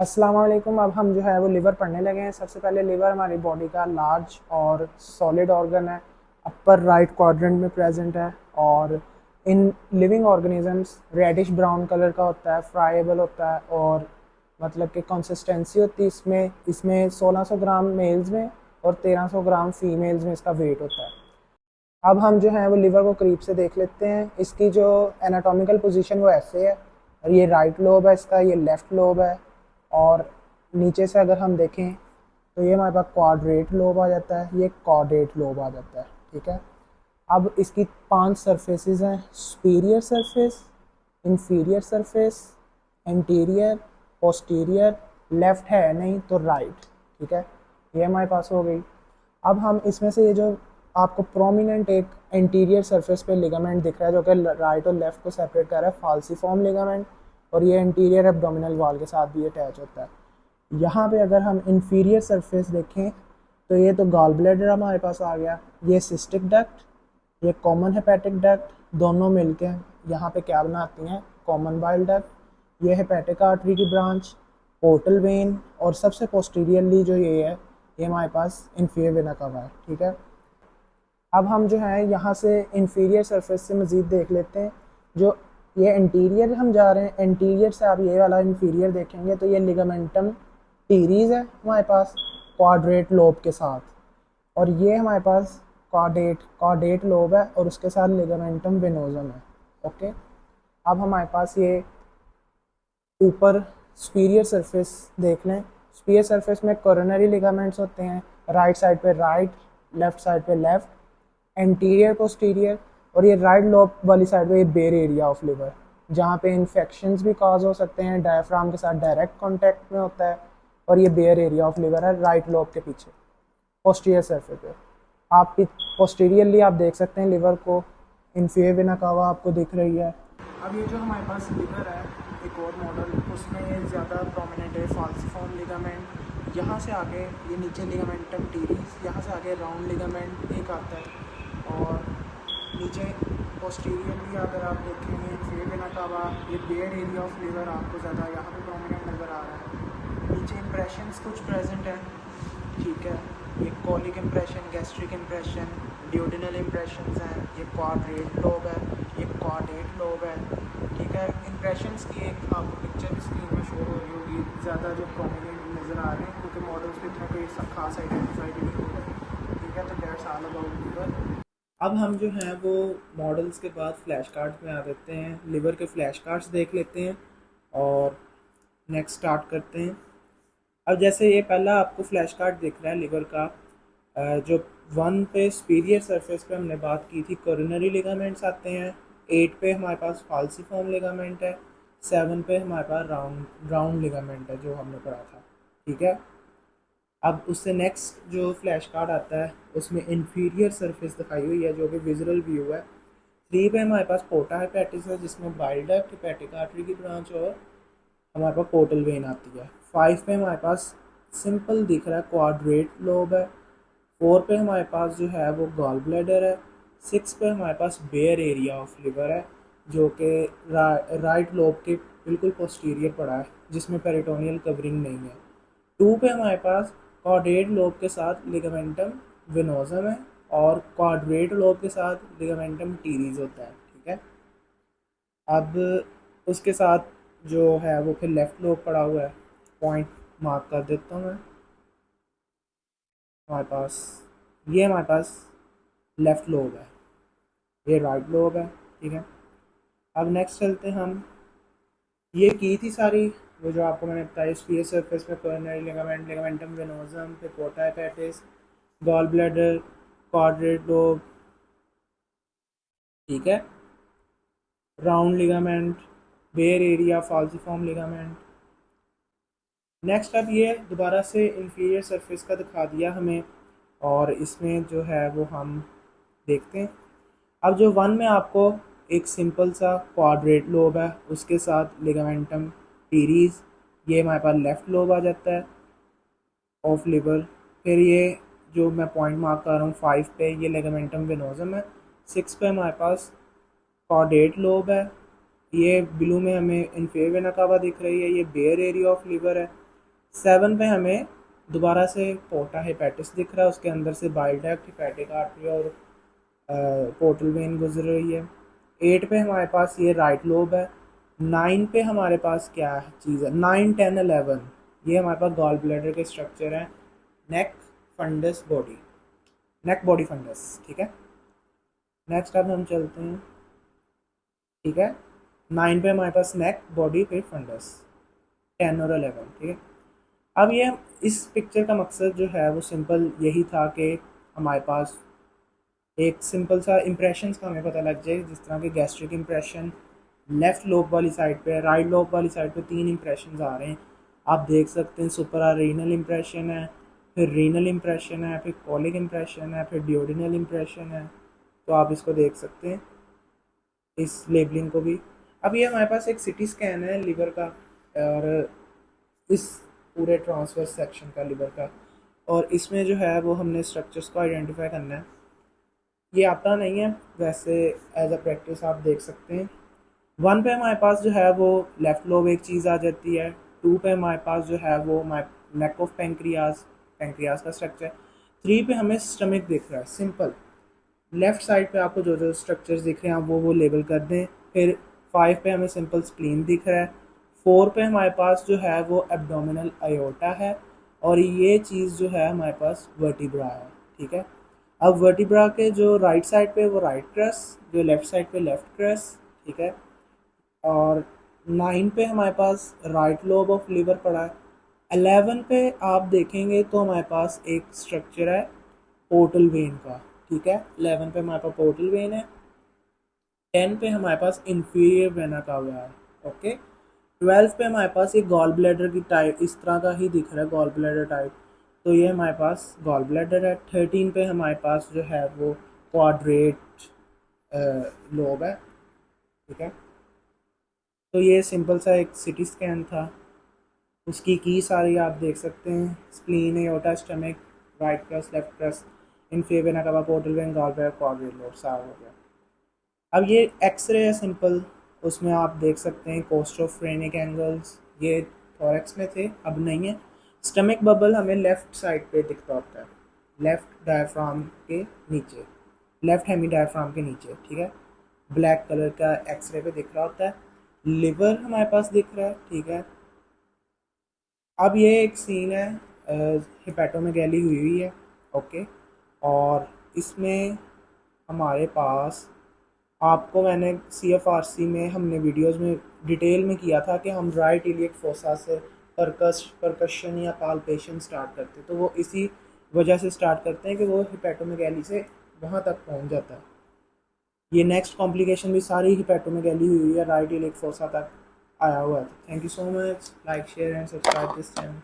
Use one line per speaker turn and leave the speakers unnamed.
अस्सलाम वालेकुम। अब हम जो है वो लिवर पढ़ने लगे हैं। सबसे पहले लिवर हमारी बॉडी का लार्ज और सॉलिड ऑर्गन है, अपर राइट क्वाड्रेंट में प्रेजेंट है और in living organisms reddish brown colour का होता है, फ्राइबल होता है और मतलब कि कंसिस्टेंसी होती है इसमें इसमें 1600 ग्राम मेल्स में और 1300 ग्राम फीमेल्स में इसका वेट होता है। अब हम जो है वो लिवर को करीब से देख लेते हैं। इसकी जो एनाटॉमिकल पोजीशन वो ऐसे है, और ये राइट लोब है इसका, ये लेफ्ट लोब है। और नीचे से अगर हम देखें तो ये हमारे पास क्वाड्रेट लोब आ जाता है, ये कॉर्डेट लोब आ जाता है। ठीक है। अब इसकी 5 सरफेसेस हैं: superior surface, inferior surface, anterior, posterior, left है नहीं तो राइट। ठीक है, ये हमारे पास हो गई। अब हम इसमें से ये जो आपको प्रोमिनेंट एक एंटीरियर सरफेस पे लिगामेंट दिख रहा है जो कि राइट और लेफ्ट को सेपरेट कर रहा है, फाल्सीफॉर्म लिगामेंट, और ये एंटीरियर एब्डोमिनल वॉल के साथ भी अटैच होता है। यहाँ पे अगर हम इंफीरियर सरफेस देखें तो ये तो गॉल ब्लैडर हमारे पास आ गया, ये सिस्टिक डक्ट, ये कॉमन हेपेटिक डक्ट, दोनों मिलके यहाँ पे क्या बनाती हैं, कॉमन बाइल डक्ट। ये हेपेटिक आर्टरी की ब्रांच, पोर्टल वेन, और सबसे पोस्टीरियरली जो ये है ये हमारे पास इन्फीरियर वेना कवा है। ठीक है। अब हम जो है यहाँ से इंफीरियर सरफेस से मज़ीद देख लेते हैं। जो ये इंटीरियर हम जा रहे हैं, इंटीरियर से आप ये वाला इंफीरियर देखेंगे तो ये लिगामेंटम टीरीज है हमारे पास क्वाड्रेट लोब के साथ, और ये हमारे पास कॉर्डेट कॉर्डेट लोब है और उसके साथ लिगामेंटम वेनोजम है। ओके। अब हमारे पास ये ऊपर सुपीरियर सरफेस देख लें। सुपीरियर सरफेस में कोरोनरी लिगामेंट्स होते हैं, राइट साइड पे राइट, लेफ्ट साइड पे लेफ्ट, एंटीरियर पोस्टीरियर, और ये राइट लोब वाली साइड पे ये बेयर एरिया ऑफ लिवर जहाँ पे इन्फेक्शंस भी काज हो सकते हैं, डायफ्राम के साथ डायरेक्ट कांटेक्ट में होता है, और ये बेयर एरिया ऑफ लिवर है राइट लोब के पीछे पोस्टीरियर सरफेस पे। आप पोस्टीरियरली आप देख सकते हैं लिवर को, इन्फीरियर वेना कावा आपको दिख रही है। अब ये जो हमारे पास लिवर है एक और मॉडल, उसमें ज़्यादा प्रोमिनेंट है फाल्सीफॉर्म लिगामेंट, यहाँ से आगे ये नीचे लिगामेंटम टीरीज, यहाँ से आगे राउंड लिगामेंट एक आता है, और नीचे पोस्टीरियरली अगर आप देखेंगे इन्फीरियर वेना कावा, ये बेयर एरिया ऑफ लिवर आपको ज़्यादा यहाँ पे प्रोमिनेंट नज़र आ रहा है। नीचे इंप्रेशंस कुछ प्रेजेंट हैं। ठीक है, ये colic impression, gastric impression, duodenal impressions हैं, ये क्वाड्रेट लोब है, ये क्वाड्रेट लोब है। ठीक है। इम्प्रेशंस की एक आपको पिक्चर भी स्क्रीन में शो हो रही होगी, ज़्यादा जो प्रोमिनेंट नज़र आ रहे हैं क्योंकि मॉडल्स पे इतना कोई खास आइडेंटिफाइड नहीं हो रहा। ठीक है, तो दैट्स ऑल अबाउट लिवर। अब हम जो हैं वो मॉडल्स के बाद फ्लैश कार्ड्स में आ देते हैं, लिवर के फ्लैश कार्ड्स देख लेते हैं और नेक्स्ट स्टार्ट करते हैं। अब जैसे ये पहला आपको फ्लैश कार्ड दिख रहा है लिवर का, जो 1 पे सुपीरियर सरफेस पे हमने बात की थी कोरोनरी लिगामेंट्स आते हैं, 8 पे हमारे पास फाल्सीफॉर्म लिगामेंट है, 7 पे हमारे पास राउंड राउंड लिगामेंट है जो हमने पढ़ा था। ठीक है। अब उससे नेक्स्ट जो फ्लैश कार्ड आता है उसमें इन्फीरियर सरफेस दिखाई हुई है जो कि विजुअल व्यू है। 3 पे हमारे पास पोर्टा हेपेटिस है जिसमें बाइल डक्ट, हेपेटिक आर्टरी की ब्रांच और हमारे पास पोर्टल वेन आती है। 5 पे हमारे पास सिंपल दिख रहा है क्वाड्रेट लोब है। 4 पे हमारे पास जो है वो गॉल ब्लैडर है। 6 पे हमारे पास बेयर एरिया ऑफ लिवर है जो कि राइट लोब के बिल्कुल पोस्टीरियर पड़ा है जिसमें पेरिटोनियल कवरिंग नहीं है। 2 पे हमारे पास कॉर्डेट लोब के साथ लिगामेंटम वेनोजम है और क्वाड्रेट लोब के साथ लिगामेंटम टीरीज होता है। ठीक है। अब उसके साथ जो है वो फिर लेफ्ट लोब पड़ा हुआ है, पॉइंट मार्क कर देता हूँ मैं। हमारे पास लेफ्ट लोब है, ये राइट लोब है। ठीक है। अब नेक्स्ट चलते हैं हम, ये की थी सारी वो जो आपको मैंने बताया, स्पीयर सरफेस में कोरोनरी लिगामेंट, लिगामेंटम वेनोजम, फिर porta hepatis, gall bladder, quadrate lobe. ठीक है। Round ligament, bare area, falciform ligament. Next अब ये दोबारा से इंफीरियर सरफेस का दिखा दिया हमें, और इसमें जो है वो हम देखते हैं। अब जो 1 में आपको एक सिंपल सा क्वाड्रेट लोब है उसके साथ लिगामेंटम टीरीज, ये हमारे पास लेफ्ट लोब आ जाता है ऑफ लिवर। फिर ये जो मैं पॉइंट मार्क कर रहा हूँ 5 पे, ये लिगामेंटम वेनोजम है। 6 पे हमारे पास कॉर्डेट लोब है, ये ब्लू में हमें इन्फीरियर वेना कावा दिख रही है, ये बेयर एरिया ऑफ लिवर है। 7 पे हमें दोबारा से पोर्टा हेपेटिस दिख रहा है, उसके अंदर से बाइल डक्ट, हेपेटिक आर्टरी और पोर्टल वेन गुजर रही है। 8 पे हमारे पास ये राइट लोब है। 9 पे हमारे पास क्या चीज़ है, 9, 10, 11 ये हमारे पास गॉल ब्लैडर के स्ट्रक्चर हैं। नेक फंडस बॉडी, नेक बॉडी फंडस, ठीक है। नेक्स्ट अब हम चलते हैं, ठीक है। 9 पे हमारे पास नेक बॉडी फिर फंडस, 10 और 11, ठीक है। अब ये इस पिक्चर का मकसद जो है वो सिंपल यही था कि हमारे पास एक सिंपल सा इम्प्रेशन का हमें पता लग जाए, जिस तरह के गैस्ट्रिक इम्प्रेशन लेफ्ट लोब वाली साइड पे, राइट लोब वाली साइड पे 3 इम्प्रेशन आ रहे हैं। आप देख सकते हैं सुपरा रीनल इम्प्रेशन है, फिर रीनल इम्प्रेशन है, फिर कॉलिक इम्प्रेशन है, फिर डिओडिनल इम्प्रेशन है। तो आप इसको देख सकते हैं, इस लेबलिंग को भी। अब ये हमारे पास एक सिटी स्कैन है लिवर का, और इस पूरे ट्रांसफर सेक्शन का लिवर का, और इसमें जो है वो हमने स्ट्रक्चर्स को आइडेंटिफाई करना है। ये आता नहीं है वैसे, एज अ प्रैक्टिस आप देख सकते हैं। 1 पे हमारे पास जो है वो लेफ्ट लोब एक चीज़ आ जाती है। 2 पे हमारे पास जो है वो नेक ऑफ पेंक्रियाज, पेंक्रियाज का स्ट्रक्चर। 3 पे हमें स्टमक दिख रहा है, सिंपल। लेफ्ट साइड पे आपको जो जो स्ट्रक्चर्स दिख रहे हैं आप वो लेबल कर दें। फिर 5 पे हमें सिंपल स्प्लीन दिख रहा है। 4 पे हमारे पास जो है वो एब्डोमिनल अयोटा है, और ये चीज़ जो है हमारे पास वर्टिब्रा है, ठीक है। अब वर्टिब्रा के जो राइट साइड पे वो राइट क्रस, जो लेफ्ट साइड पे लेफ्ट क्रस, ठीक है। और 9 पे हमारे पास राइट लोब ऑफ लिवर पड़ा है। 11 पे आप देखेंगे तो हमारे पास एक स्ट्रक्चर है पोर्टल वेन का, ठीक है। 11 पे हमारे पास पोर्टल वेन है। 10 पे हमारे पास इंफीरियर वेना का हुआ है, ओके। 12 पे हमारे पास एक गॉल ब्लैडर की टाइप इस तरह का ही दिख रहा है, गॉल ब्लैडर टाइप, तो ये हमारे पास गॉल ब्लैडर है। 13 पे हमारे पास जो है वो क्वाड्रेट लोब है, ठीक है। तो ये सिंपल सा एक सिटी स्कैन था, उसकी की सारी आप देख सकते हैं। Spleen, aorta, stomach, right crus, left crus, inferior vena का portal vein, gall bladder, quadrate lobe, सारा हो गया। अब ये एक्सरे है सिंपल, उसमें आप देख सकते हैं कोस्टोफ्रेनिक एंगल्स, ये थॉरेक्स में थे, अब नहीं है। स्टमक बबल हमें लेफ्ट साइड पे दिख रहा होता है, लेफ्ट डायफ्राम के नीचे, लेफ्ट हेमी डायफ्राम के नीचे, ठीक है। ब्लैक कलर का एक्सरे पे दिख रहा होता है। लिवर हमारे पास दिख रहा है, ठीक है। अब ये एक सीन है, हिपैटोमेगैली हुई हुई है, ओके। और इसमें हमारे पास, आपको मैंने CFRC में हमने वीडियोस में डिटेल में किया था कि हम राइट इलियक फोसा से परकशन या पाल्पेशन स्टार्ट करते हैं, तो वो इसी वजह से स्टार्ट करते हैं कि वो हिपैटोमेगैली से वहाँ तक पहुँच जाता है। ये नेक्स्ट कॉम्प्लिकेशन भी सारी हिपैटोमेगैली हुई है, राइट इलियक फोसा तक आया हुआ है। Thank you so much, like share and subscribe this channel.